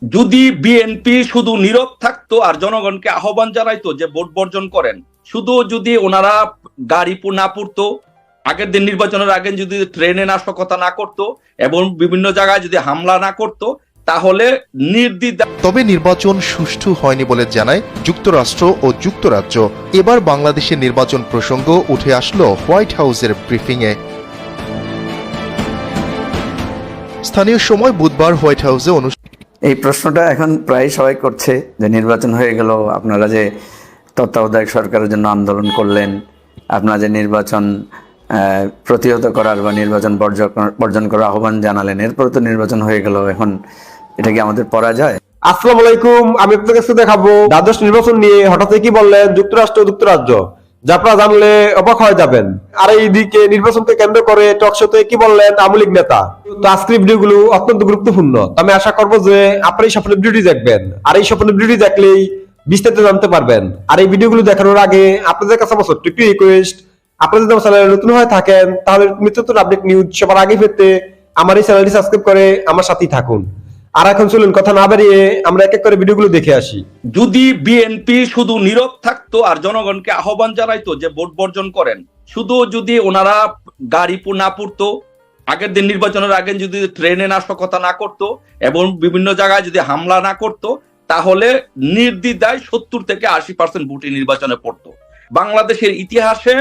যদি বিএনপি শুধু নীরব থাকতো আর জনগণকে আহ্বান জানাইতো যে ভোট বর্জন করেন, শুধু যদি ওনারা গাড়ি না পুড়তো, আগের দিন নির্বাচনের আগে যদি ট্রেনে নাশকতা না করতো এবং বিভিন্ন জায়গায় যদি হামলা না করতো, তাহলে নির্দ্বিধায়। তবে নির্বাচন সুষ্ঠু হয়নি বলে জানায় যুক্তরাষ্ট্র ও যুক্তরাজ্য। এবার বাংলাদেশের নির্বাচন প্রসঙ্গ উঠে আসলো হোয়াইট হাউসের ব্রিফিংয়ে। স্থানীয় সময় বুধবার হোয়াইট হাউসে এই প্রশ্নটা এখন প্রায় সবাই করছে যে নির্বাচন হয়ে গেল, আপনারা যে তত্ত্বাবধায়ক সরকারের জন্য আন্দোলন করলেন, আপনারা যে নির্বাচন প্রতিহত করার বা নির্বাচন বর্জন করার আহ্বান জানালেন, এরপর তো নির্বাচন হয়ে গেল, এখন এটা কি আমাদের পরাজয়? আসসালামু আলাইকুম, আমি আপনাদের কাছে দেখাবো দ্বাদশ নির্বাচন নিয়ে হঠাৎ কি বললেন যুক্তরাষ্ট্র ও যুক্তরাজ্য, যা আপনারা জানলে অবাক হয়ে যাবেন। আর এইদিকে নির্বাচনকে কেন্দ্র করে টকশোতে কি বললেন আওয়ামী লীগ নেতা। তো আজকের ভিডিওগুলো অত্যন্ত গুরুত্বপূর্ণ, আমি আশা করবো যে আপনারা এই সকল ভিডিওটি দেখবেন, আর এই সকল ভিডিওটি দেখলেই বিস্তারিত জানতে পারবেন। আর এই ভিডিওগুলো দেখানোর আগে আপনাদের কাছে আমার ছোট্ট একটি রিকোয়েস্ট, আপনারা যদি আমার চ্যানেলে নতুন হয়ে থাকেন তাহলে নিত্য নতুন আপডেট নিউজ সবার আগে পেতে আমার এই চ্যানেলটি সাবস্ক্রাইব করে আমার সাথেই থাকুন। আর এখন চলুন কথা না বাড়িয়ে আমরা এক এক করে ভিডিওগুলো দেখে আসি। যদি বিএনপি শুধু নীরব থাকতো আর জনগণকে আহ্বান জানাইতো যে ভোট বর্জন করেন, শুধু যদি ওনারা গাড়ি না পুড়তো, আগের দিন নির্বাচনের আগে যদি ট্রেনে নাশকতা না করতো এবং বিভিন্ন জায়গায় যদি হামলা না করতো, তাহলে নির্দ্বিধায় 70 থেকে 80% ভোটই নির্বাচনে পড়তো। বাংলাদেশের ইতিহাসে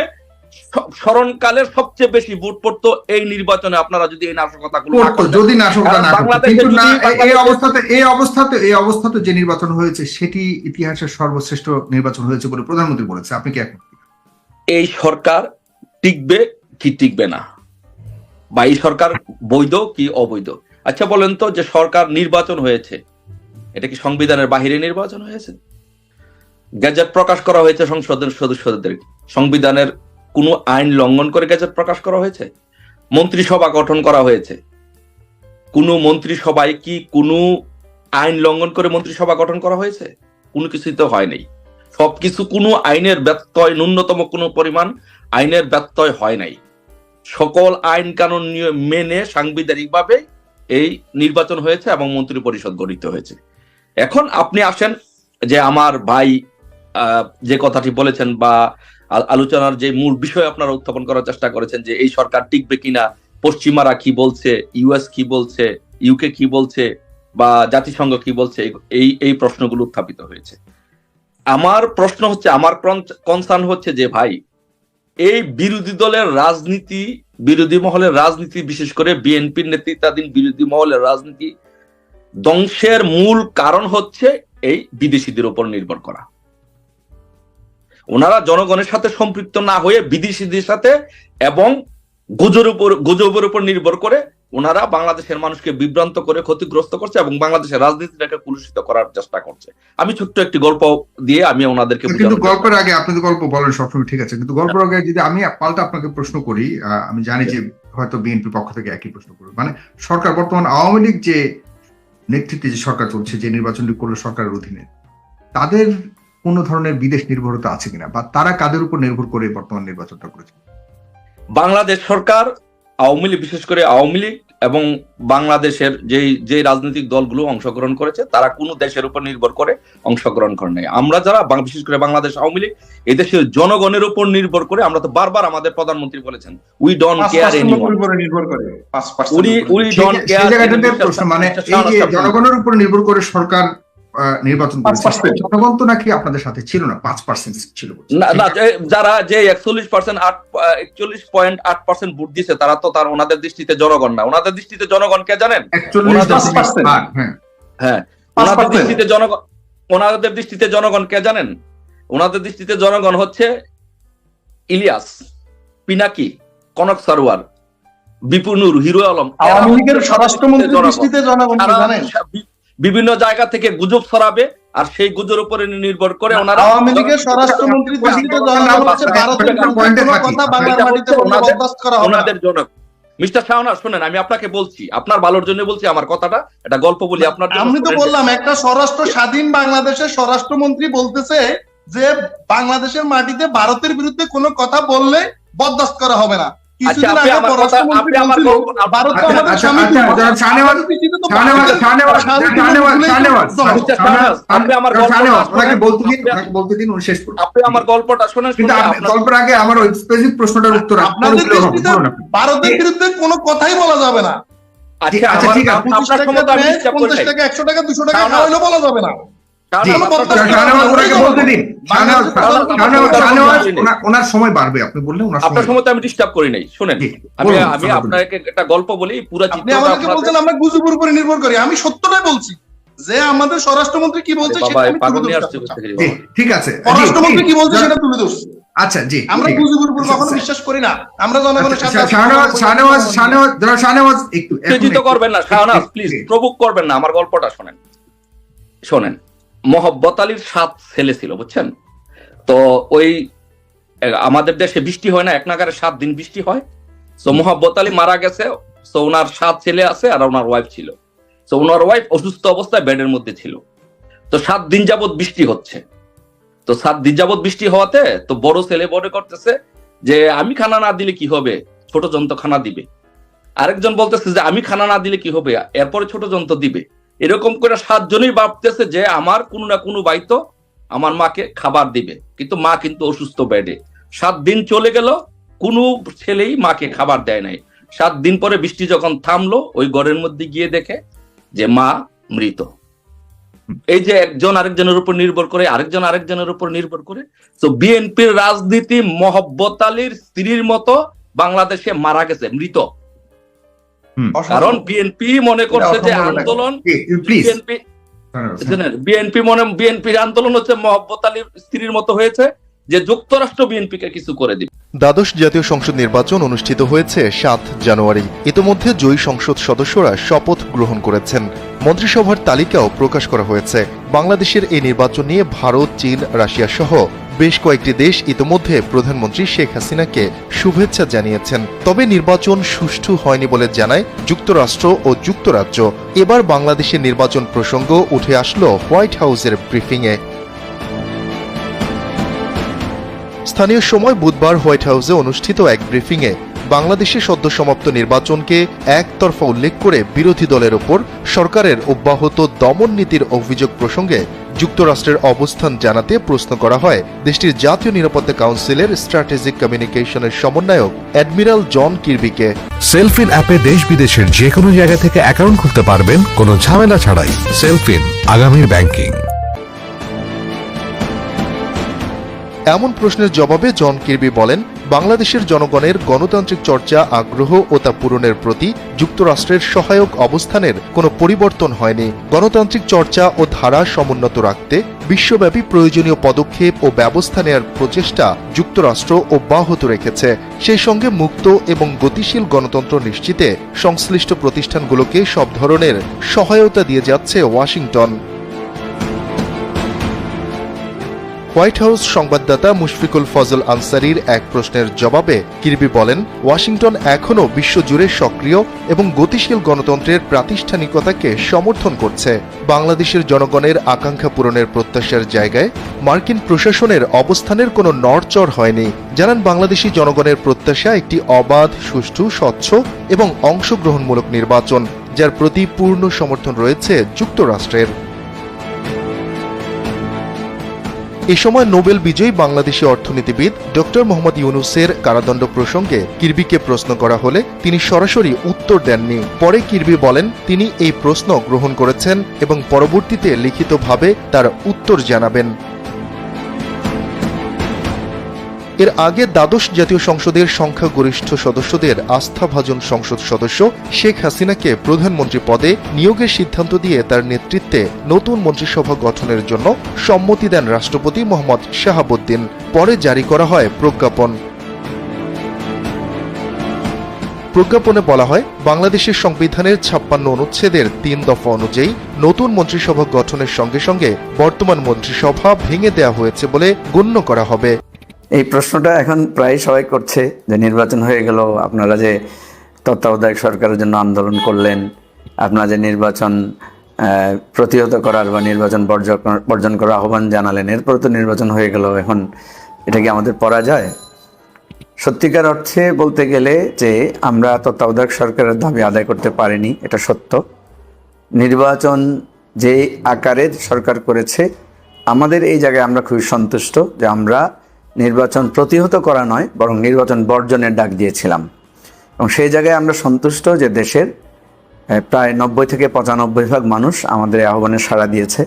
স্মরণকালের সবচেয়ে বেশি ভোট পড়তো এই নির্বাচনে। আপনারা যদি এই নাশকতাগুলো যদি নাশকতা না করতো, কিন্তু না, এই অবস্থাতে যে নির্বাচন হয়েছে সেটি ইতিহাসের সর্বশ্রেষ্ঠ নির্বাচন হয়েছে বলে প্রধানমন্ত্রী বলেছে। আপনি কি একমত? এই সরকার টিকবে কি টিকবে না, বা এই সরকার বৈধ কি অবৈধ? আচ্ছা বলেন তো, যে সরকার নির্বাচন হয়েছে, এটা কি সংবিধানের বাহিরে নির্বাচন হয়েছে? গেজেট প্রকাশ করা হয়েছে সংসদের সদস্যদের, সংবিধানের কোন আইন লঙ্ঘন করে গেজেট প্রকাশ করা হয়েছে? মন্ত্রিসভা গঠন করা হয়েছে, কোন মন্ত্রিসভায় কি কোনো আইন লঙ্ঘন করে মন্ত্রিসভা গঠন করা হয়েছে? কোনো কিছুই তো হয় নাই। সবকিছু কোনো আইনের ব্যত্যয়, ন্যূনতম কোনো পরিমাণ আইনের ব্যত্যয় হয় নাই। সকল আইন কানুন মেনে সাংবিধানিকভাবে এই নির্বাচন হয়েছে এবং মন্ত্রী পরিষদ গঠিত হয়েছে। এখন আপনি আসেন যে আমার ভাই যে কথাটি বলেছেন বা আলোচনার যে মূল বিষয় আপনারা উত্থাপন করার চেষ্টা করেছেন, যে এই সরকার টিকবে কিনা, পশ্চিমারা কি বলছে, ইউএস কি বলছে, ইউকে কি বলছে, বা জাতিসংঘ কি বলছে, এই প্রশ্নগুলো উত্থাপিত হয়েছে। আমার প্রশ্ন হচ্ছে, আমার কনসার্ন হচ্ছে যে ভাই, এই বিরোধী দলের রাজনীতি, বিরোধী মহলের রাজনীতি, বিশেষ করে বিএনপির নেতৃত্বাধীন বিরোধী মহলের রাজনীতি ধ্বংসের মূল কারণ হচ্ছে এই বিদেশিদের উপর নির্ভর করা। ওনারা জনগণের সাথে সম্পৃক্ত না হয়ে বিদেশিদের সাথে এবং গুজবের উপর নির্ভর করে ওনারা বাংলাদেশের মানুষকে বিভ্রান্ত করে ক্ষতিগ্রস্ত করছে এবং বাংলাদেশের রাজনীতিটাকে কলুষিত করার চেষ্টা করছে। আমি ছোট্ট একটি গল্প দিয়ে আমি ওনাদেরকে, কিন্তু গল্পের আগে আপনি তো গল্প বলেন সবসময়, ঠিক আছে, কিন্তু গল্পের আগে যদি আমি পাল্টা আপনাকে প্রশ্ন করি, আমি জানি যে হয়তো বিএনপির পক্ষ থেকে একই প্রশ্ন করবে, মানে সরকার বর্তমান আওয়ামী লীগ যে নেতৃত্বে যে সরকার চলছে, যে নির্বাচনটি করলো সরকারের অধীনে, তাদের কোন ধরনের বিদেশ নির্ভরতা আছে কিনা, বা তারা কাদের উপর নির্ভর করে বর্তমান নির্বাচনটা করেছে? বাংলাদেশ সরকার, আওয়ামী লীগ, বিশেষ করে আওয়ামী লীগ এবং বাংলাদেশের যে রাজনৈতিক দলগুলো অংশগ্রহণ করেছে, তারা কোনো দেশের উপর নির্ভর করে অংশগ্রহণ করে নাই। আমরা যারা বিশেষ করে বাংলাদেশ আওয়ামী লীগ, এই দেশের জনগণের উপর নির্ভর করে, আমরা তো বারবার আমাদের প্রধানমন্ত্রী বলেছেন, we don't care anyone, we don't care. মানে এই যে জনগণের উপর নির্ভর করে সরকার নির্বাচন করেছে, জনগণ তো নাকি আপনাদের সাথে ছিল না, 5% ছিল না। যারা যে 41.8% ভোট দিয়েছে, তারা তো ওনাদের দৃষ্টিতে জনগণ না। ওনাদের দৃষ্টিতে জনগণ কে জানেন? হ্যাঁ, ওনাদের দৃষ্টিতে জনগণ কে জানেন? ওনাদের দৃষ্টিতে জনগণ হচ্ছে ইলিয়াস, পিনাকি, কনক সারোয়ার, বিপুনুর, হিরো আলম। আওয়ামী লীগের স্বরাষ্ট্রমন্ত্রীর দৃষ্টিতে জনগণ জানেন? বিভিন্ন জায়গা থেকে গুজব ছড়াবে, আর সেই গুজবের উপরে নির্ভর করে ওনারা আওয়ামী লীগের স্বরাষ্ট্রমন্ত্রীর দৃষ্টিতে জনগণ হচ্ছে ভারতের কথা বাংলার মাটিতে বরদাস্ত করা হবে ওনাদের জনক। মিস্টার শাওনা শুনেন, আমি আপনাকে বলছি, আপনার ভালোর জন্য বলছি, আমার কথাটা একটা গল্প বলি আপনার জন্য। আমি তো বললাম, একটা স্বরাষ্ট্র স্বাধীন বাংলাদেশের স্বরাষ্ট্রমন্ত্রী বলতেছে যে বাংলাদেশের মাটিতে ভারতের বিরুদ্ধে কোনো কথা বললে বরদাস্ত করা হবে না। কিছুদিন আপনি আগে আমার কথা, পররাষ্ট্রমন্ত্রী আপনি আমার বলছিল, গল্প- ভারত তো আমাদের আচ্ছা, স্বামী আচ্ছা, তুল্য। আচ্ছা, শাহনেওয়াজ, আমাদের পৃথিবীতে তো শাহনেওয়াজ, ভারতের শাহনেওয়াজ, স্বামী তুল্য শাহনেওয়াজ, বলেই তো শাহনেওয়াজ, চলে। আচ্ছা, শাহনেওয়াজ, আপনি আমার গল্পটা শাহনেওয়াজ, ওনাকে শোনেন। বলতে দিন, আপনি- ওনাকে বলতে দিন, উনি শেষ করুন। আপনি আমার গল্পটা শোনেন, কিন্তু শুনে আপনি আপনার- গল্পের আগে আমার ওই স্পেসিফিক প্রশ্নটার উত্তর আপনাদের দিলেও হবে, দৃষ্টিতে বলুন আপনি। ভারতের বিরুদ্ধে কোনো কথাই বলা যাবে না। আচ্ছা, আচ্ছা, আমার- ঠিক আছে। আপনার 25 সময় তো টাকা আমি পেঁয়াজ, disturb করি 50 নাই। টাকা, 100 টাকা, 200 টাকা শাহনেওয়াজ, খাওয়াইলেও বলা যাবে না। জি, শাহনেওয়াজ, কোনো আপনার- শাহনেওয়াজ, ওনাকে বলতে দিন। শাহনেওয়াজ, শাহনেওয়াজ, ওনার সময় বাড়বে, আপনি বললে ওনার আপনার সময় সময় তো আমি ডিস্টার্ব করি নাই, শুনেন। জি, আমি বলুন, আমি বলুন। আপনাকে একটা গল্প বলি, পুরো আপনি চিত্রটা আমাদেরকে আপনাদের- বলছেন আমরা গুজবের উপরে নির্ভর করি। আমি সত্যটাই বলছি যে আমাদের স্বরাষ্ট্রমন্ত্রী কি বলছে বাবা, সেটা আমি পাগল তুলে নিয়ে ধরছি আসছে আপনার কোথা সামনে। থেকে, জি, বাবা। ঠিক আছে। জি, পররাষ্ট্রমন্ত্রী কি বলছে জি, সেটা তুলে ধরছি। আচ্ছা, জি, আমরা ঠিক আছে। গুজবের উপর কখনো আচ্ছা, বিশ্বাস করি না। আমরা জনগণের আচ্ছা, সাথে শাহনেওয়াজ, একটু উত্তেজিত করবেন না শাহনাজ, প্লিজ প্রভোগ করবেন না, আমার গল্পটা শোনেন। শোনেন, মোহাব্বত আলীর 7 ছেলে ছিল, বুঝছেন তো। ওই আমাদের দেশে বৃষ্টি হয় না, এক নাগারে 7 দিন বৃষ্টি হয়। তো মোহাব্বত আলী মারা গেছে, তো ওনার 7 ছেলে আছে আর ওনার ওয়াইফ ছিল। তো ওনার ওয়াইফ অসুস্থ অবস্থায় বেডের মধ্যে ছিল। তো 7 দিন যাবত বৃষ্টি হচ্ছে। তো 7 দিন যাবত বৃষ্টি হওয়াতে তো বড় ছেলে মনে করতেছে যে আমি খানা না দিলে কি হবে, ছোট জন্তু খানা দিবে। আরেকজন বলতেছে যে আমি খানা না দিলে কি হবে, এরপরে ছোট জন্তু দিবে। এরকম করে 7 জনই ভাবতেছে যে আমার কোনো না কোনো ভাই তো আমার মাকে খাবার দিবে, কিন্তু মা কিন্তু অসুস্থ বেডে। 7 দিন চলে গেল, কোনো ছেলেই মাকে খাবার দেয় নাই। 7 দিন পরে বৃষ্টি যখন থামলো, ওই ঘরের মধ্যে গিয়ে দেখে যে মা মৃত। এই যে একজন আরেকজনের উপর নির্ভর করে, আরেকজন আরেকজনের উপর নির্ভর করে। তো বিএনপির রাজনীতি মোহাব্বত আলীর স্ত্রীর মতো বাংলাদেশে মারা গেছে, মৃত। কারণ বিএনপি মনে করছে যে আন্দোলন, প্লিজ, বিএনপির আন্দোলন হচ্ছে মোহাব্বত আলীর স্ত্রীর মতো হয়েছে, যে যুক্তরাষ্ট্র বিএনপিকে কিছু করে দিবে। দ্বাদশ জাতীয় সংসদ নির্বাচন অনুষ্ঠিত হয়েছে 7 জানুয়ারি। ইতোমধ্যে জয়ী সংসদ সদস্যরা শপথ গ্রহণ করেছেন। মন্ত্রিসভার তালিকাও প্রকাশ করা হয়েছে। বাংলাদেশের এই নির্বাচন নিয়ে ভারত, চীন, রাশিয়া সহ বেশ কয়েকটি দেশ ইতোমধ্যে প্রধানমন্ত্রী শেখ হাসিনাকে শুভেচ্ছা জানিয়েছেন। তবে নির্বাচন সুষ্ঠু হয়নি বলে জানায় যুক্তরাষ্ট্র ও যুক্তরাজ্য। এবার বাংলাদেশের নির্বাচন প্রসঙ্গ উঠে আসলো হোয়াইট হাউসের ব্রিফিংয়ে। স্থানীয় সময় বুধবার হোয়াইট হাউসে অনুষ্ঠিত এক ব্রিফিংয়ে বাংলাদেশে সদ্য সমাপ্ত নির্বাচনকে একতরফা উল্লেখ করে বিরোধী দলের ওপর সরকারের অব্যাহত দমন নীতির অভিযোগ প্রসঙ্গে যুক্তরাষ্ট্রের অবস্থান জানাতে প্রশ্ন করা হয় দেশটির জাতীয় নিরাপত্তা কাউন্সিলের স্ট্র্যাটেজিক কমিউনিকেশনের সমন্বয়ক অ্যাডমিরাল জন কির্বিকে। সেলফিন অ্যাপে দেশ বিদেশের যে কোনো জায়গা থেকে অ্যাকাউন্ট খুলতে পারবেন কোনো ঝামেলা ছাড়াই। সেলফিন, আগামীর ব্যাংকিং। এমন প্রশ্নের জবাবে জন কির্বি বলেন, বাংলাদেশের জনগণের গণতান্ত্রিক চর্চা, আগ্রহ ও তা পূরণের প্রতি যুক্তরাষ্ট্রের সহায়ক অবস্থানের কোনো পরিবর্তন হয়নি। গণতান্ত্রিক চর্চা ও ধারা সমুন্নত রাখতে বিশ্বব্যাপী প্রয়োজনীয় পদক্ষেপ ও ব্যবস্থা নেওয়ার প্রচেষ্টা যুক্তরাষ্ট্র অব্যাহত রেখেছে। সেই সঙ্গে মুক্ত এবং গতিশীল গণতন্ত্র নিশ্চিতে সংশ্লিষ্ট প্রতিষ্ঠানগুলোকে সব ধরনের সহায়তা দিয়ে যাচ্ছে ওয়াশিংটন। হোয়াইট হাউস সংবাদদাতা মুশফিকুল ফজল আনসারির এক প্রশ্নের জবাবে কির্বি বলেন, ওয়াশিংটন এখনও বিশ্বজুড়ে সক্রিয় এবং গতিশীল গণতন্ত্রের প্রাতিষ্ঠানিকতাকে সমর্থন করছে। বাংলাদেশের জনগণের আকাঙ্ক্ষা পূরণের প্রত্যাশার জায়গায় মার্কিন প্রশাসনের অবস্থানের কোনো নড়চড় হয়নি। জানান, বাংলাদেশি জনগণের প্রত্যাশা একটি অবাধ, সুষ্ঠু, স্বচ্ছ এবং অংশগ্রহণমূলক নির্বাচন, যার প্রতি পূর্ণ সমর্থন রয়েছে যুক্তরাষ্ট্রের। এ সময় নোবেল বিজয়ী বাংলাদেশি অর্থনীতিবিদ ডক্টর মোহাম্মদ ইউনুসের কারাদণ্ড প্রসঙ্গে কির্বিকে প্রশ্ন করা হলে তিনি সরাসরি উত্তর দেননি। পরে কির্বি বলেন, তিনি এই প্রশ্ন গ্রহণ করেছেন এবং পরবর্তীতে লিখিতভাবে তার উত্তর জানাবেন। এর আগে দ্বাদশ জাতীয় সংসদের সংখ্যাগরিষ্ঠ সদস্যদের আস্থাভাজন সংসদ সদস্য শেখ হাসিনাকে প্রধানমন্ত্রী পদে নিয়োগের সিদ্ধান্ত দিয়ে তার নেতৃত্বে নতুন মন্ত্রিসভা গঠনের জন্য সম্মতি দেন রাষ্ট্রপতি মোহাম্মদ শাহাবুদ্দিন। পরে জারি করা হয় প্রজ্ঞাপন। প্রজ্ঞাপনে বলা হয়, বাংলাদেশের সংবিধানের 56 অনুচ্ছেদের 3 দফা অনুযায়ী নতুন মন্ত্রিসভা গঠনের সঙ্গে সঙ্গে বর্তমান মন্ত্রিসভা ভেঙে দেওয়া হয়েছে বলে গণ্য করা হবে। এই প্রশ্নটা এখন প্রায় সবাই করছে যে নির্বাচন হয়ে গেল, আপনারা যে তত্ত্বাবধায়ক সরকারের জন্য আন্দোলন করলেন, আপনারা যে নির্বাচন প্রতিহত করার বা নির্বাচন বর্জন করার আহ্বান জানালেন, এরপর তো নির্বাচন হয়ে গেল, এখন এটা কি আমাদের পরাজয়? সত্যিকার অর্থে বলতে গেলে যে আমরা তত্ত্বাবধায়ক সরকারের দাবি আদায় করতে পারিনি, এটা সত্য। নির্বাচন যে আকারে সরকার করেছে, আমাদের এই জায়গায় আমরা খুবই সন্তুষ্ট যে আমরা নির্বাচন প্রতিহত করা নয়, বরং নির্বাচন বর্জনের ডাক দিয়েছিলাম। এবং সেই জায়গায় আমরা সন্তুষ্ট যে দেশের প্রায় 90 থেকে 95% মানুষ আমাদের আহ্বানে সাড়া দিয়েছে।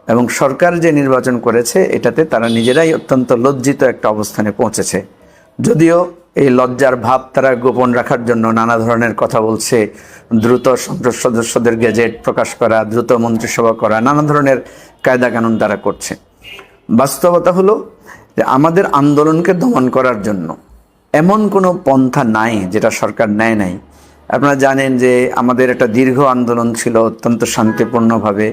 এবং সরকার যে নির্বাচন করেছে এটাতে তারা নিজেরাই অত্যন্ত লজ্জিত একটা অবস্থানে পৌঁছেছে। যদিও এই লজ্জার ভাব তারা গোপন রাখার জন্য নানা ধরনের কথা বলছে, দ্রুত সংসদ সদস্যদের গেজেট প্রকাশ করা, দ্রুত মন্ত্রিসভা করা, নানা ধরনের কায়দা কানুন তারা করছে। বাস্তবতা হলো যে আমাদের আন্দোলনকে দমন করার জন্য এমন কোনো পন্থা নাই যেটা সরকার নেয় নাই। আপনারা জানেন যে আমাদের একটা দীর্ঘ আন্দোলন ছিল, অত্যন্ত শান্তিপূর্ণভাবে।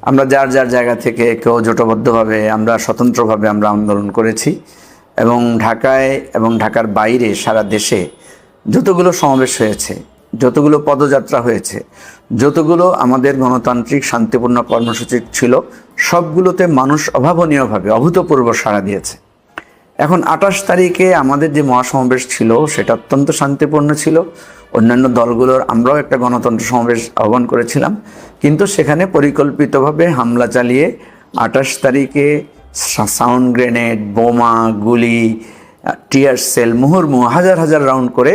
আমরা যার যার জায়গা থেকে কেউ জোটবদ্ধভাবে, আমরা স্বতন্ত্রভাবে আমরা আন্দোলন করেছি। এবং ঢাকায় এবং ঢাকার বাইরে সারা দেশে যতগুলো সমাবেশ হয়েছে, যতগুলো পদযাত্রা হয়েছে, যতগুলো আমাদের গণতান্ত্রিক শান্তিপূর্ণ কর্মসূচি ছিল, সবগুলোতে মানুষ অভাবনীয়ভাবে অভূতপূর্ব সাড়া দিয়েছে। এখন 28 তারিখে আমাদের যে মহাসমাবেশ ছিল সেটা অত্যন্ত শান্তিপূর্ণ ছিল। অন্যান্য দলগুলোর আমরাও একটা গণতন্ত্র সমাবেশ আহ্বান করেছিলাম, কিন্তু সেখানে পরিকল্পিতভাবে হামলা চালিয়ে 28 তারিখে সাউন্ড গ্রেনেড, বোমা, গুলি, টিয়ার সেল, মুহুর্মুহু হাজার হাজার রাউন্ড করে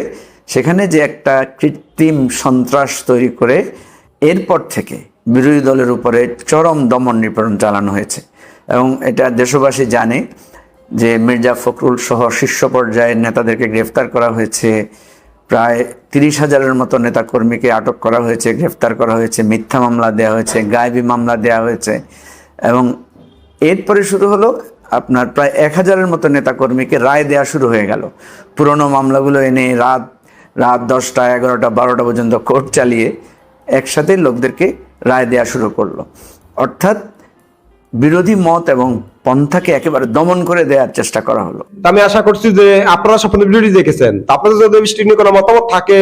সেখানে যে একটা কৃত্রিম সন্ত্রাস তৈরি করে এরপর থেকে বিরোধী দলের উপরে চরম দমন নিপীড়ন চালানো হয়েছে। এবং এটা দেশবাসী জানে যে মির্জা ফখরুল সহ শীর্ষ পর্যায়ের নেতাদেরকে গ্রেফতার করা হয়েছে, প্রায় 30,000-এর মতো নেতাকর্মীকে আটক করা হয়েছে, গ্রেফতার করা হয়েছে, মিথ্যা মামলা দেওয়া হয়েছে, গায়েবী মামলা দেওয়া হয়েছে। এবং এরপরে শুরু হলো আপনার প্রায় 1,000-এর মতো নেতাকর্মীকে রায় দেওয়া শুরু হয়ে গেল। পুরনো মামলাগুলো এনে রাত 10টা, 11টা, 12টা পর্যন্ত কোর্ট চালিয়ে একসাথে লোকদেরকে রায় দেওয়া শুরু করলো। অর্থাৎ বিরোধী মত এবং পন্থাকে একেবারে দমন করে দেওয়ার চেষ্টা করা হলো। আমি আশা করছি যে আপনারা সম্পূর্ণ ভিডিওটি দেখেছেন। আপনাদের যদি বিষয়টি নিয়ে কোনো মতামত থাকে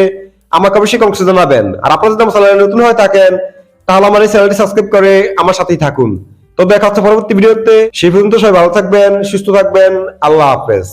আমাকে অবশ্যই কমেন্টে জানাবেন। আর আপনারা যদি আমার চ্যানেলে নতুন হয়ে থাকেন তাহলে আমার এই চ্যানেলটি সাবস্ক্রাইব করে আমার সাথেই থাকুন। তো দেখা হচ্ছে পরবর্তী ভিডিওতে। সেই পর্যন্ত সবাই ভালো থাকবেন, সুস্থ থাকবেন। আল্লাহ হাফেজ।